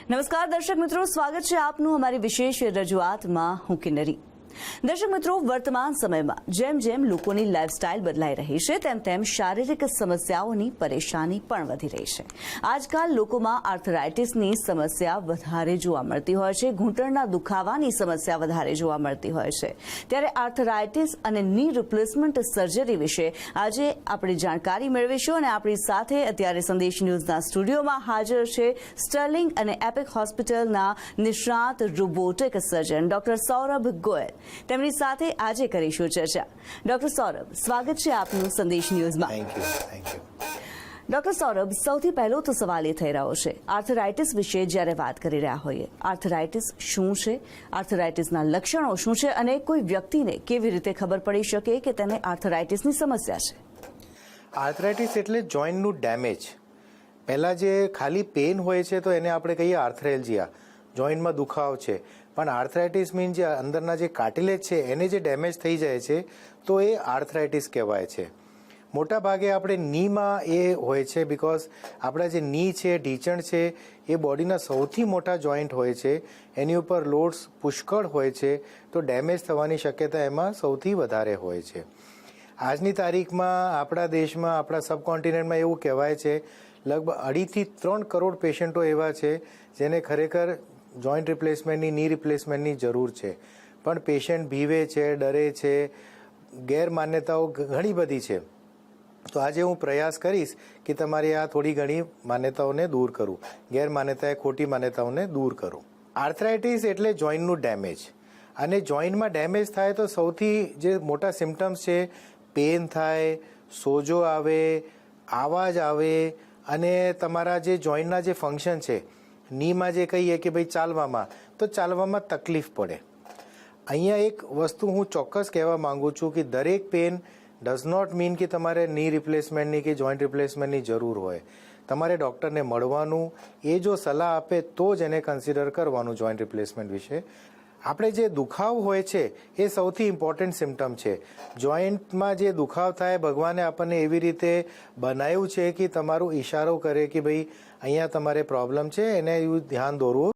નમસ્કાર દર્શક મિત્રો, સ્વાગત છે આપનું અમારી વિશેષ રજૂઆતમાં. હું કિન્નરી. દર્શક મિત્રો, વર્તમાન સમયમાં જેમ જેમ લોકોની લાઇફસ્ટાઇલ બદલાઈ રહી છે તેમ શારીરિક સમસ્યાઓની પરેશાની પણ વધી રહી છે. આજકાલ લોકોમાં આર્થરાઇટિસની સમસ્યા વધારે જોવા મળતી હોય છે, ઘૂંટણના દુખાવાની સમસ્યા વધારે જોવા મળતી હોય છે. ત્યારે આર્થરાઇટિસ અને ની રિપ્લેસમેન્ટ સર્જરી વિશે આજે આપણે જાણકારી મેળવીશું અને આપણી સાથે અત્યારે સંદેશ ન્યૂઝના સ્ટુડિયોમાં હાજર છે સ્ટર્લિંગ અને એપિક હોસ્પિટલના નિષ્ણાત robotic surgeon doctor Saurabh Goyal. તેમની સાથે આજે કરીશું ચર્ચા. ડોક્ટર સૌરભ, સ્વાગત છે આપનું સંદેશ ન્યૂઝમાં. Thank you. ડોક્ટર સૌરભ, સૌથી પહેલો તો સવાલ એ થઈ રહ્યો છે, આર્થરાઇટિસ વિશે જ્યારે વાત કરી રહ્યા હોઈએ, આર્થરાઇટિસ શું છે, આર્થરાઇટિસના લક્ષણો શું છે અને કોઈ વ્યક્તિને કેવી રીતે ખબર પડી શકે કે તેને આર્થરાઇટિસની સમસ્યા છે? આર્થરાઇટિસ એટલે જોઈન્ટનું ડેમેજ. પહેલાં જે ખાલી પેન હોય છે તો એને આપણે કહીએ આર્થરેલ્જિયા, જોઈન્ટમાં દુખાવો છે. પણ આર્થરાઇટિસ મીન જે અંદરના જે કાર્ટિલેજ છે એને જે ડેમેજ થઈ જાય છે તો એ આર્થરાઇટિસ કહેવાય છે. મોટા ભાગે આપણે નીમાં એ હોય છે બિકોઝ આપણા જે ની છે, ઢીંચણ છે, એ બોડીના સૌથી મોટા જોઈન્ટ હોય છે. એની ઉપર લોડ્સ પુષ્કળ હોય છે તો ડેમેજ થવાની શક્યતા એમાં સૌથી વધારે હોય છે. આજની તારીખમાં આપણા દેશમાં, આપણા સબકોન્ટિનેન્ટમાં એવું કહેવાય છે લગભગ 2.5 થી 3 કરોડ પેશન્ટો એવા છે જેને ખરેખર જોઈન્ટ રિપ્લેસમેન્ટની, ની રિપ્લેસમેન્ટની જરૂર છે. પણ પેશન્ટ ભીવે છે, ડરે છે, ગેરમાન્યતાઓ ઘણી બધી છે. તો આજે હું પ્રયાસ કરીશ કે તમારી આ થોડી ઘણી માન્યતાઓને દૂર કરું, ગેરમાન્યતા, ખોટી માન્યતાઓને દૂર કરું. આર્થરાઇટિસ એટલે જોઈન્ટનું ડેમેજ, અને જોઈન્ટમાં ડેમેજ થાય તો સૌથી જે મોટા સિમ્ટમ્સ છે, પેન થાય, સોજો આવે, આવાજ આવે, અને તમારા જે જોઈન્ટના જે ફંક્શન છે, નીમાં જે કહીએ કે ભાઈ ચાલવામાં, તો ચાલવામાં તકલીફ પડે. અહીંયા એક વસ્તુ હું ચોક્કસ કહેવા માંગુ છું કે દરેક પેન ડઝ નોટ મીન કે તમારે ની રિપ્લેસમેન્ટની કે જોઈન્ટ રિપ્લેસમેન્ટની જરૂર હોય. તમારે ડૉક્ટરને મળવાનું, એ જો સલાહ આપે તો જ એને કન્સિડર કરવાનું જોઈન્ટ રિપ્લેસમેન્ટ વિશે. આપણે જે દુખાવ હોય છે એ સૌથી ઇમ્પોર્ટન્ટ સિમ્ટમ છે. જોઈન્ટમાં જે દુખાવ થાય, ભગવાને આપણને એવી રીતે બનાવ્યું છે કે તમારું ઈશારો કરે કે ભાઈ અહીંયા તમારે પ્રોબ્લેમ છે, એને એવું ધ્યાન દોરવું